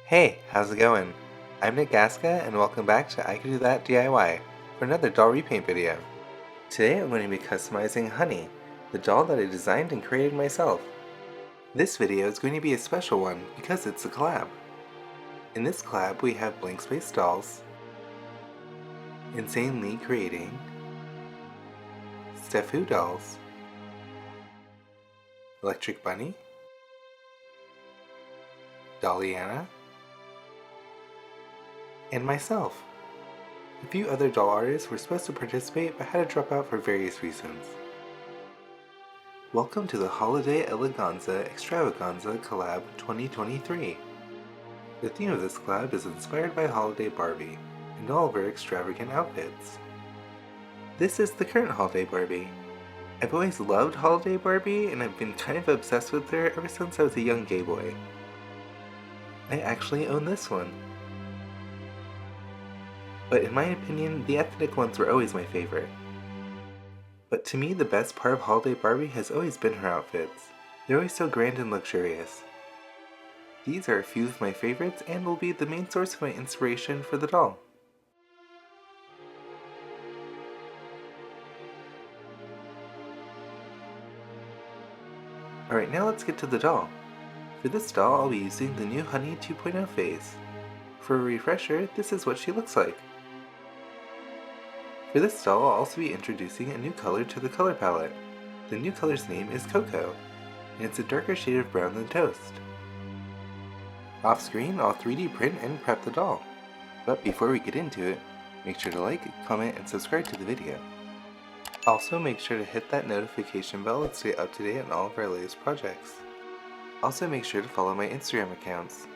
Hey, how's it going? I'm Nick Gaska and welcome back to I Can Do That DIY for another doll repaint video. Today I'm going to be customizing Honey, the doll that I designed and created myself. This video is going to be a special one because it's a collab. In this collab we have BlankSpaceDolls, InsaneLeeCreating, Stephoodoll, Electric Bunny, DOLLYANNA, and myself. A few other doll artists were supposed to participate but had to drop out for various reasons. Welcome to the Holiday Eleganza Extravaganza Collab 2023. The theme of this collab is inspired by Holiday Barbie and all of her extravagant outfits. This is the current Holiday Barbie. I've always loved Holiday Barbie and I've been kind of obsessed with her ever since I was a young gay boy. I actually own this one. But in my opinion, the ethnic ones were always my favorite. But to me, the best part of Holiday Barbie has always been her outfits. They're always so grand and luxurious. These are a few of my favorites and will be the main source of my inspiration for the doll. Alright, now let's get to the doll. For this doll, I'll be using the new Honey 2.0 phase. For a refresher, this is what she looks like. For this doll, I'll also be introducing a new color to the color palette. The new color's name is Cocoa, and it's a darker shade of brown than toast. Off screen, I'll 3D print and prep the doll. But before we get into it, make sure to like, comment, and subscribe to the video. Also, make sure to hit that notification bell to stay up to date on all of our latest projects. Also, make sure to follow my Instagram accounts.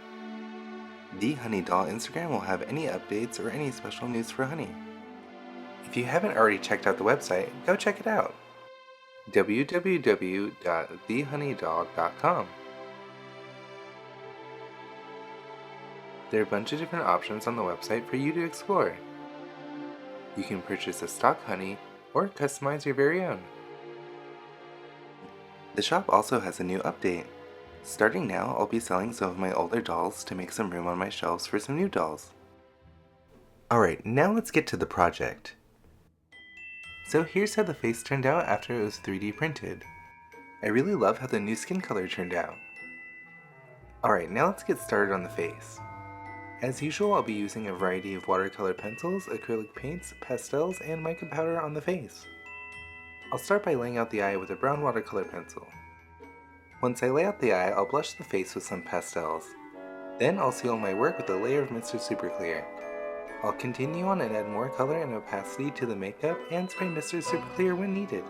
The Honey Doll Instagram will have any updates or any special news for Honey. If you haven't already checked out the website, go check it out. www.thehoneydoll.com. There are a bunch of different options on the website for you to explore. You can purchase a stock honey or customize your very own. The shop also has a new update. Starting now, I'll be selling some of my older dolls to make some room on my shelves for some new dolls. Alright, now let's get to the project. So here's how the face turned out after it was 3D printed. I really love how the new skin color turned out. Alright, now let's get started on the face. As usual, I'll be using a variety of watercolor pencils, acrylic paints, pastels, and mica powder on the face. I'll start by laying out the eye with a brown watercolor pencil. Once I lay out the eye, I'll blush the face with some pastels. Then I'll seal my work with a layer of Mr. Super Clear. I'll continue on and add more color and opacity to the makeup and spray Mr. Super Clear when needed.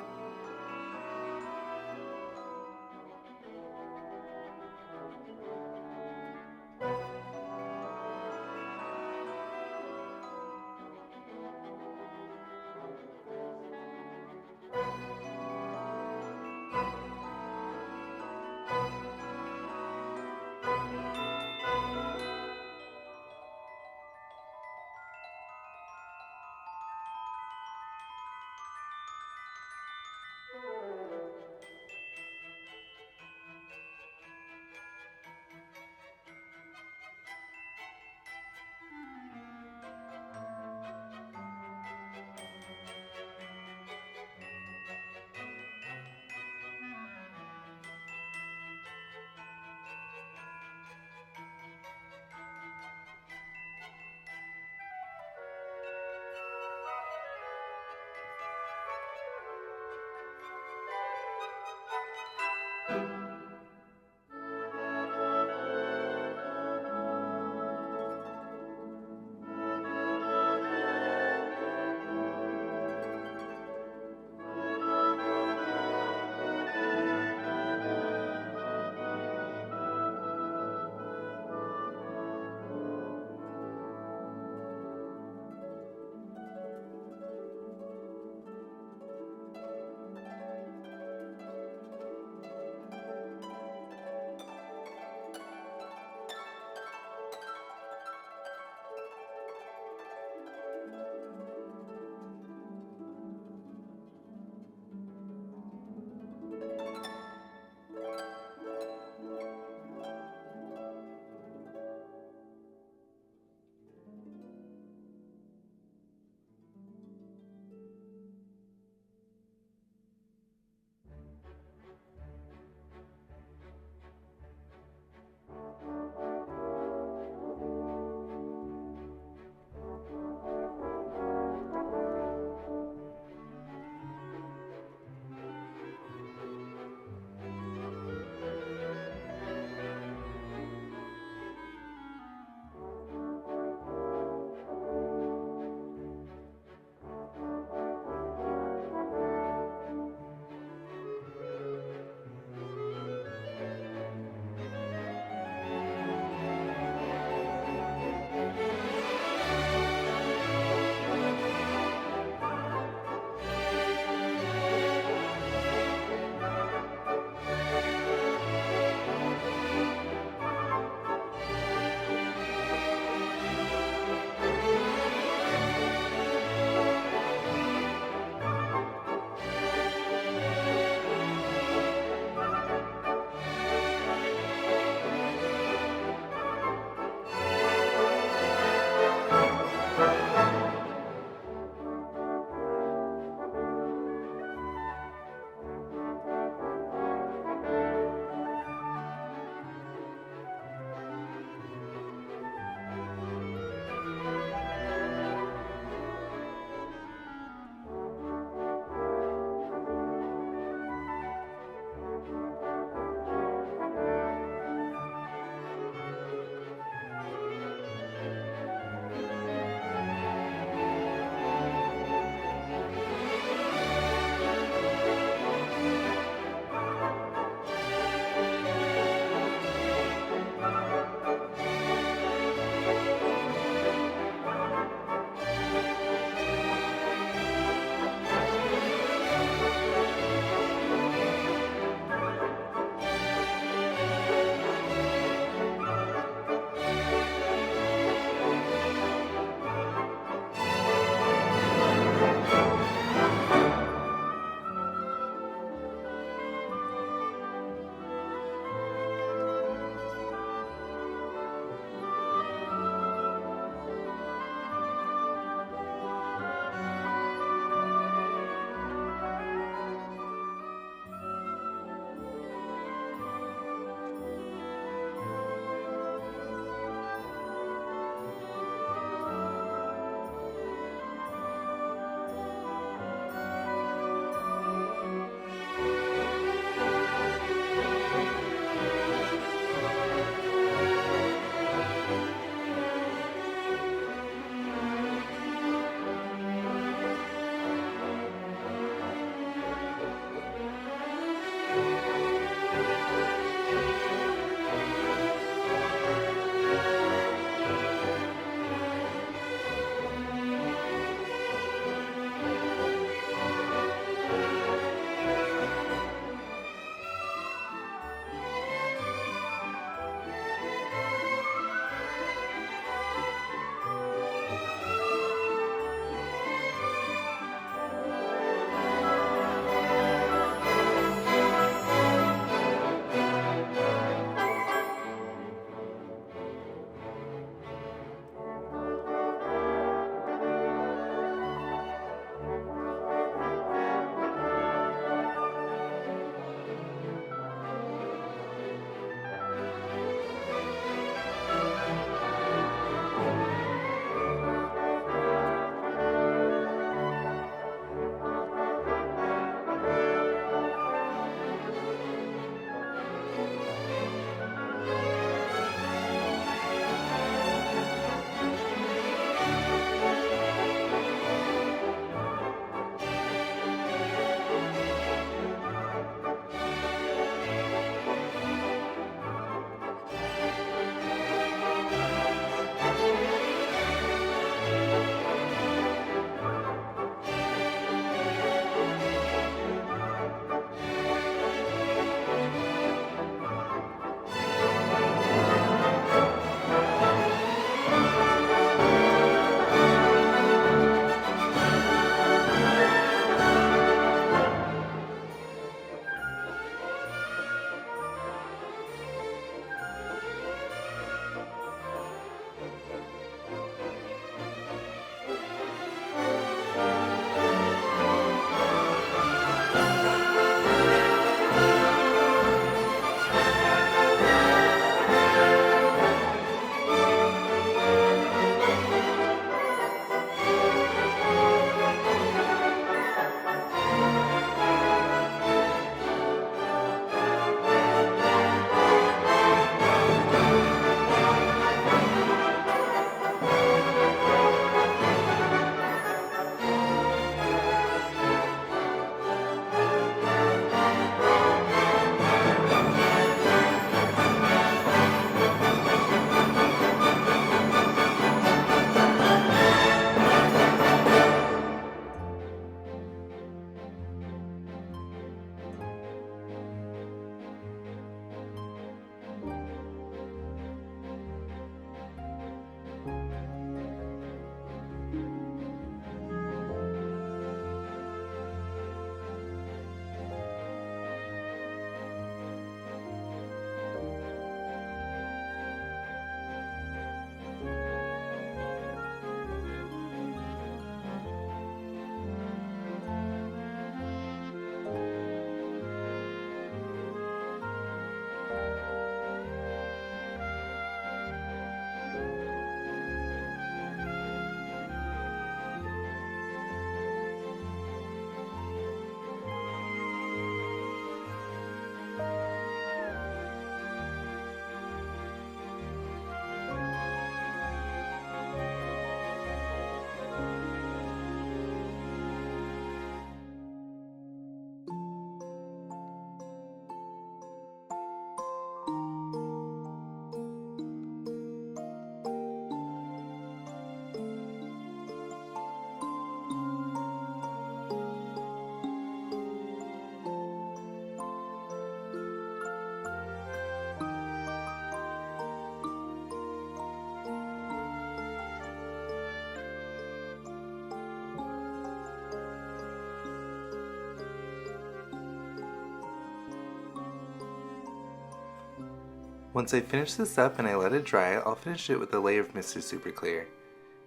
Once I finish this up and I let it dry, I'll finish it with a layer of Mr. Super Clear.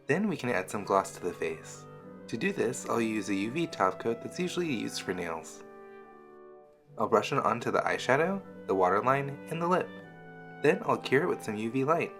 Then we can add some gloss to the face. To do this, I'll use a UV top coat that's usually used for nails. I'll brush it onto the eyeshadow, the waterline, and the lip. Then I'll cure it with some UV light.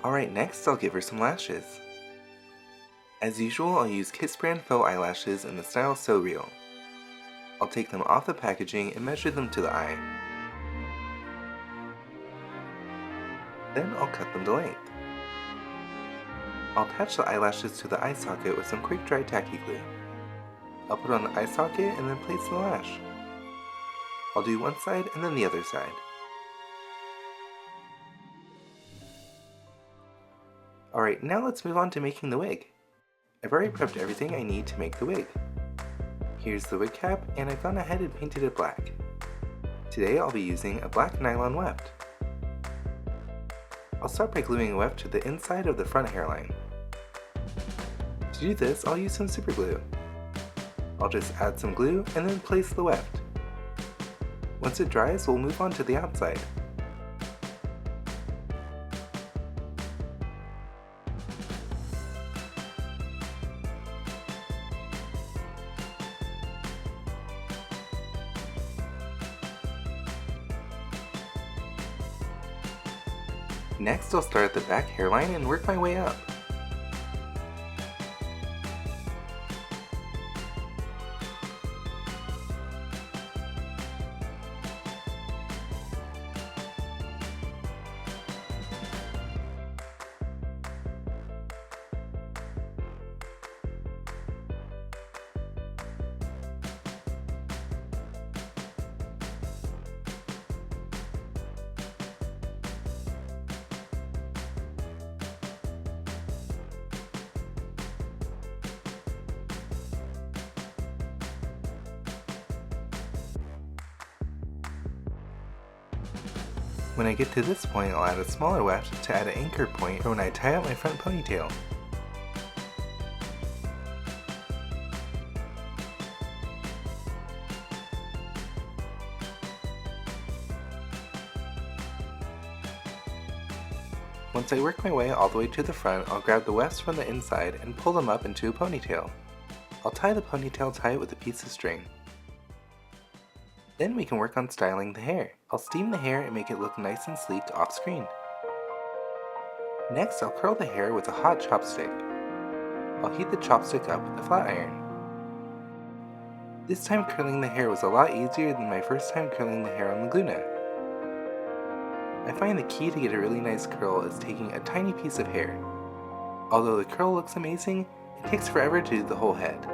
Alright, next I'll give her some lashes. As usual, I'll use Kiss Brand faux eyelashes in the style So Real. I'll take them off the packaging and measure them to the eye. Then I'll cut them to length. I'll attach the eyelashes to the eye socket with some quick dry tacky glue. I'll put on the eye socket and then place the lash. I'll do one side and then the other side. Alright, now let's move on to making the wig. I've already prepped everything I need to make the wig. Here's the wig cap, and I've gone ahead and painted it black. Today I'll be using a black nylon weft. I'll start by gluing a weft to the inside of the front hairline. To do this, I'll use some super glue. I'll just add some glue and then place the weft. Once it dries, we'll move on to the outside. Next, I'll start at the back hairline and work my way up. When I get to this point, I'll add a smaller weft to add an anchor point for when I tie up my front ponytail. Once I work my way all the way to the front, I'll grab the wefts from the inside and pull them up into a ponytail. I'll tie the ponytail tight with a piece of string. Then we can work on styling the hair. I'll steam the hair and make it look nice and sleek off screen. Next, I'll curl the hair with a hot chopstick. I'll heat the chopstick up with a flat iron. This time curling the hair was a lot easier than my first time curling the hair on the Laguna. I find the key to get a really nice curl is taking a tiny piece of hair. Although the curl looks amazing, it takes forever to do the whole head.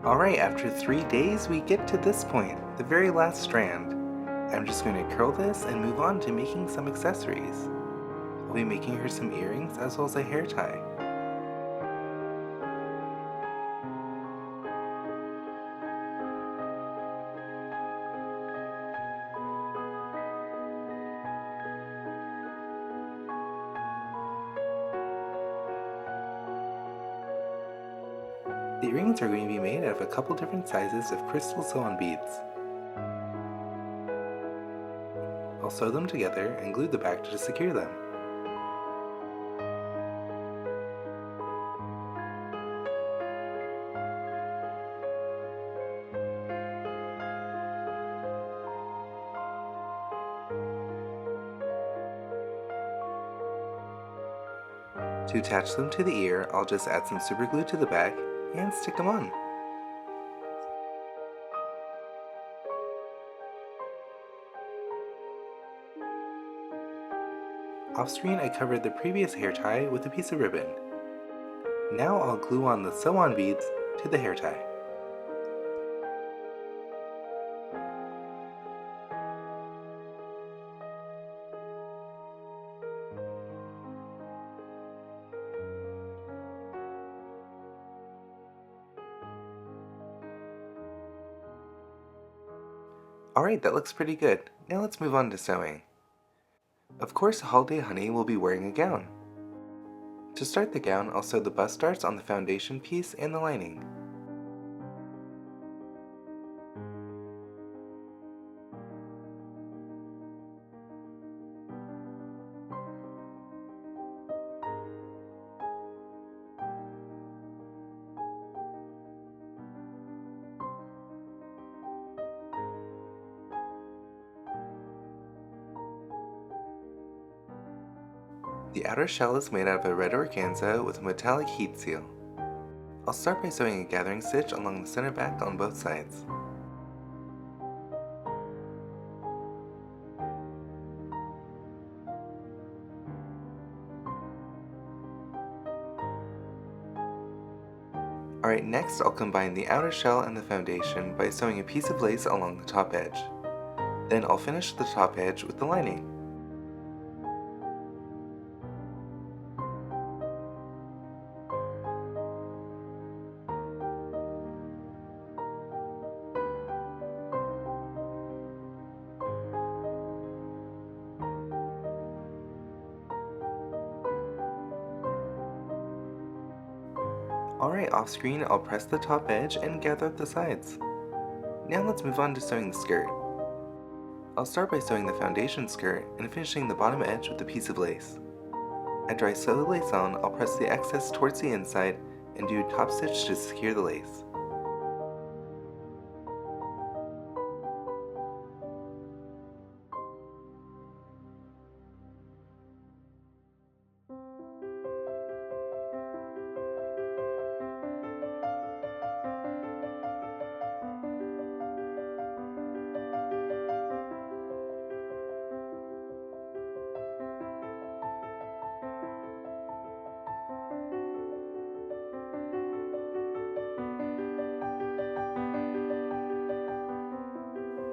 Alright, after 3 days we get to this point, the very last strand. I'm just going to curl this and move on to making some accessories. I'll be making her some earrings as well as a hair tie. The earrings are going to be made out of a couple different sizes of crystal sew-on beads. I'll sew them together and glue the back to secure them. To attach them to the ear, I'll just add some super glue to the back and stick them on. Off screen, I covered the previous hair tie with a piece of ribbon. Now I'll glue on the sew-on beads to the hair tie. Alright, that looks pretty good. Now let's move on to sewing. Of course, Holiday Honey will be wearing a gown. To start the gown, I'll sew the bust darts on the foundation piece and the lining. The outer shell is made out of a red organza with a metallic heat seal. I'll start by sewing a gathering stitch along the center back on both sides. Alright, next I'll combine the outer shell and the foundation by sewing a piece of lace along the top edge. Then I'll finish the top edge with the lining. Alright, off screen I'll press the top edge and gather up the sides. Now let's move on to sewing the skirt. I'll start by sewing the foundation skirt and finishing the bottom edge with a piece of lace. After I sew the lace on, I'll press the excess towards the inside and do a top stitch to secure the lace.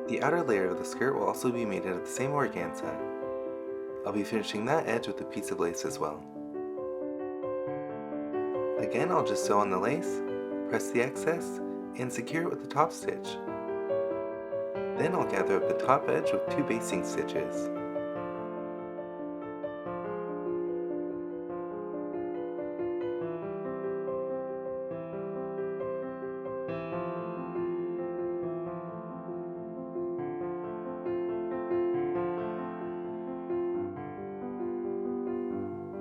The outer layer of the skirt will also be made out of the same organza. I'll be finishing that edge with a piece of lace as well. Again, I'll just sew on the lace, press the excess, and secure it with the top stitch. Then I'll gather up the top edge with 2 basting stitches.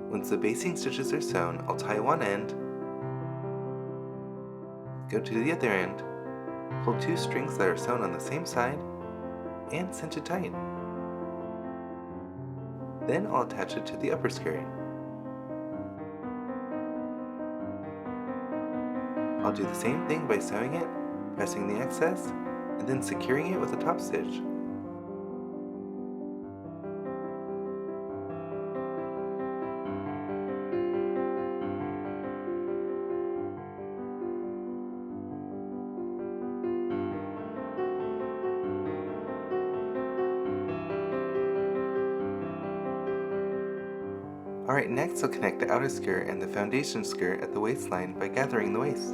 Once the basting stitches are sewn, I'll tie one end, go to the other end, pull 2 strings that are sewn on the same side, and cinch it tight. Then I'll attach it to the upper skirt. I'll do the same thing by sewing it, pressing the excess, and then securing it with a top stitch. Alright, next I'll connect the outer skirt and the foundation skirt at the waistline by gathering the waist.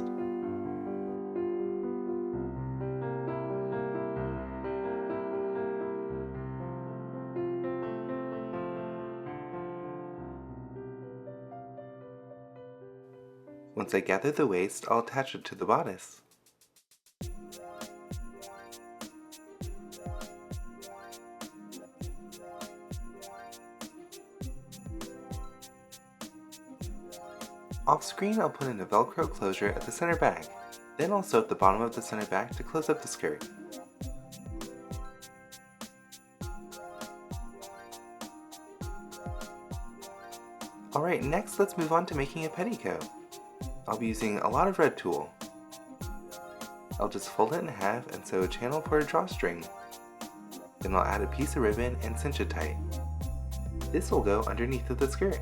Once I gather the waist, I'll attach it to the bodice. Off screen, I'll put in a Velcro closure at the center bag. Then I'll sew at the bottom of the center bag to close up the skirt. Alright, next let's move on to making a petticoat. I'll be using a lot of red tulle. I'll just fold it in half and sew a channel for a drawstring. Then I'll add a piece of ribbon and cinch it tight. This will go underneath of the skirt.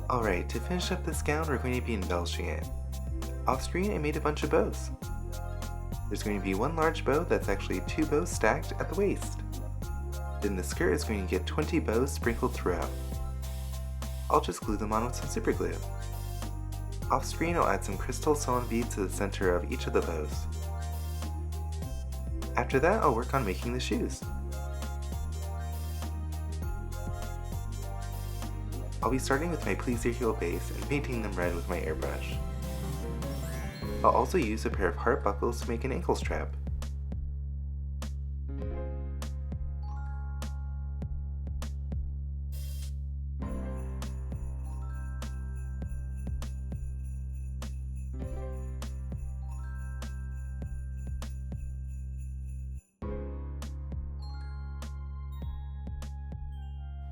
Alright, to finish up this gown, we're going to be embellishing it. Off screen, I made a bunch of bows. There's going to be one large bow that's actually 2 bows stacked at the waist. Then the skirt is going to get 20 bows sprinkled throughout. I'll just glue them on with some super glue. Off screen, I'll add some crystal sewn beads to the center of each of the bows. After that, I'll work on making the shoes. I'll be starting with my Please Your Heel base and painting them red with my airbrush. I'll also use a pair of heart buckles to make an ankle strap.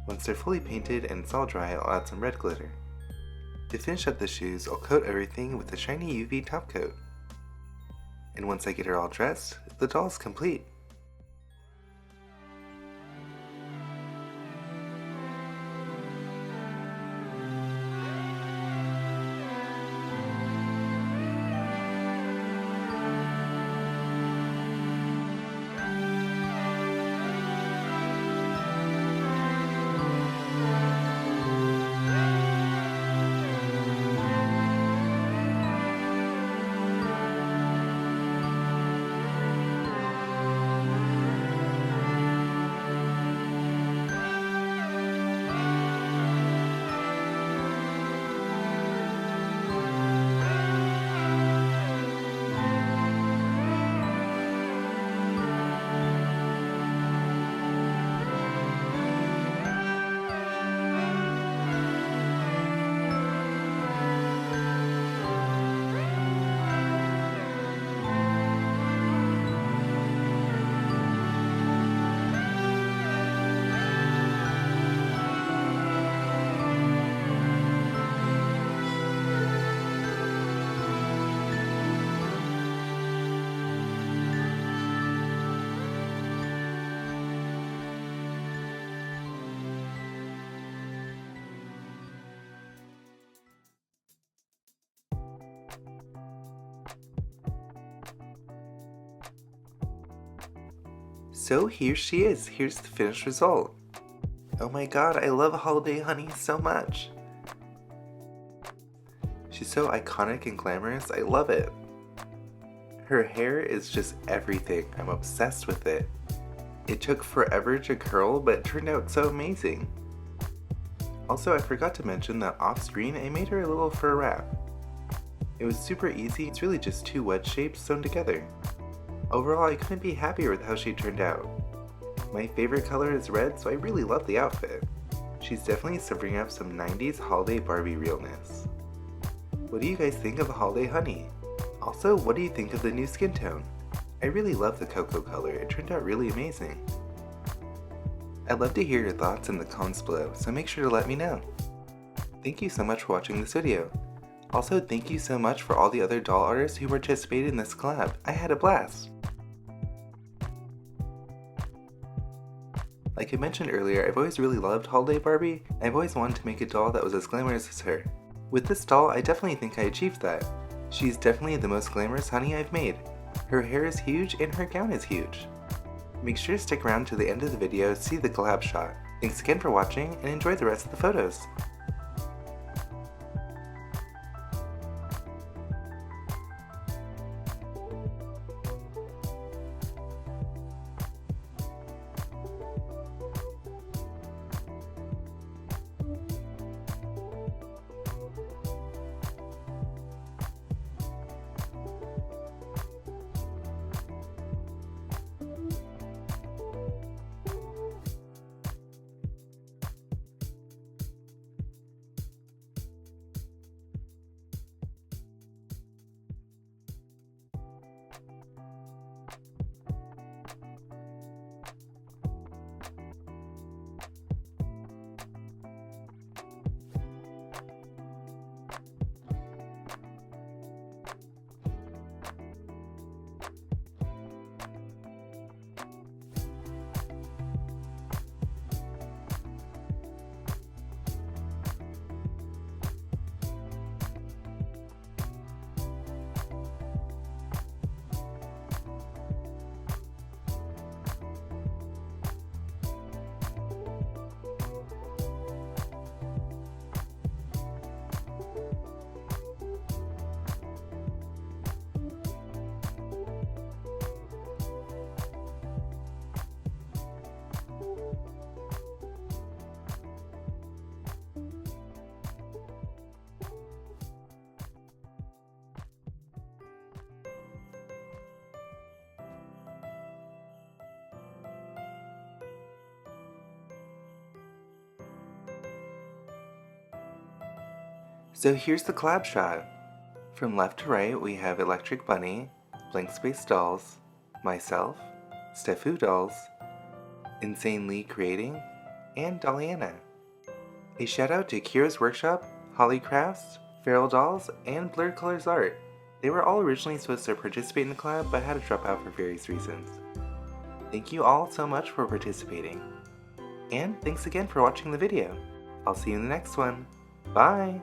Once they're fully painted and it's all dry, I'll add some red glitter. To finish up the shoes, I'll coat everything with a shiny UV top coat. And once I get her all dressed, the doll's complete. So here she is, here's the finished result. Oh my god, I love Holiday Honey so much. She's so iconic and glamorous, I love it. Her hair is just everything, I'm obsessed with it. It took forever to curl, but it turned out so amazing. Also, I forgot to mention that off screen I made her a little fur wrap. It was super easy, it's really just 2 wedge shapes sewn together. Overall, I couldn't be happier with how she turned out. My favorite color is red, so I really love the outfit. She's definitely serving up some 90s holiday Barbie realness. What do you guys think of Holiday Honey? Also, what do you think of the new skin tone? I really love the cocoa color, it turned out really amazing. I'd love to hear your thoughts in the comments below, so make sure to let me know. Thank you so much for watching this video. Also, thank you so much for all the other doll artists who participated in this collab. I had a blast! Like I mentioned earlier, I've always really loved Holiday Barbie, and I've always wanted to make a doll that was as glamorous as her. With this doll, I definitely think I achieved that. She's definitely the most glamorous honey I've made. Her hair is huge and her gown is huge. Make sure to stick around to the end of the video to see the collab shot. Thanks again for watching and enjoy the rest of the photos. So here's the collab shot. From left to right, we have Electric Bunny, BlankSpaceDolls, myself, Stephoodoll, InsaneLeeCreating, and DOLLYANNA. A shout out to Kira's Workshop, Holly Crafts, Feral Dolls, and Blurred Colors Art. They were all originally supposed to participate in the collab but had to drop out for various reasons. Thank you all so much for participating. And thanks again for watching the video. I'll see you in the next one. Bye!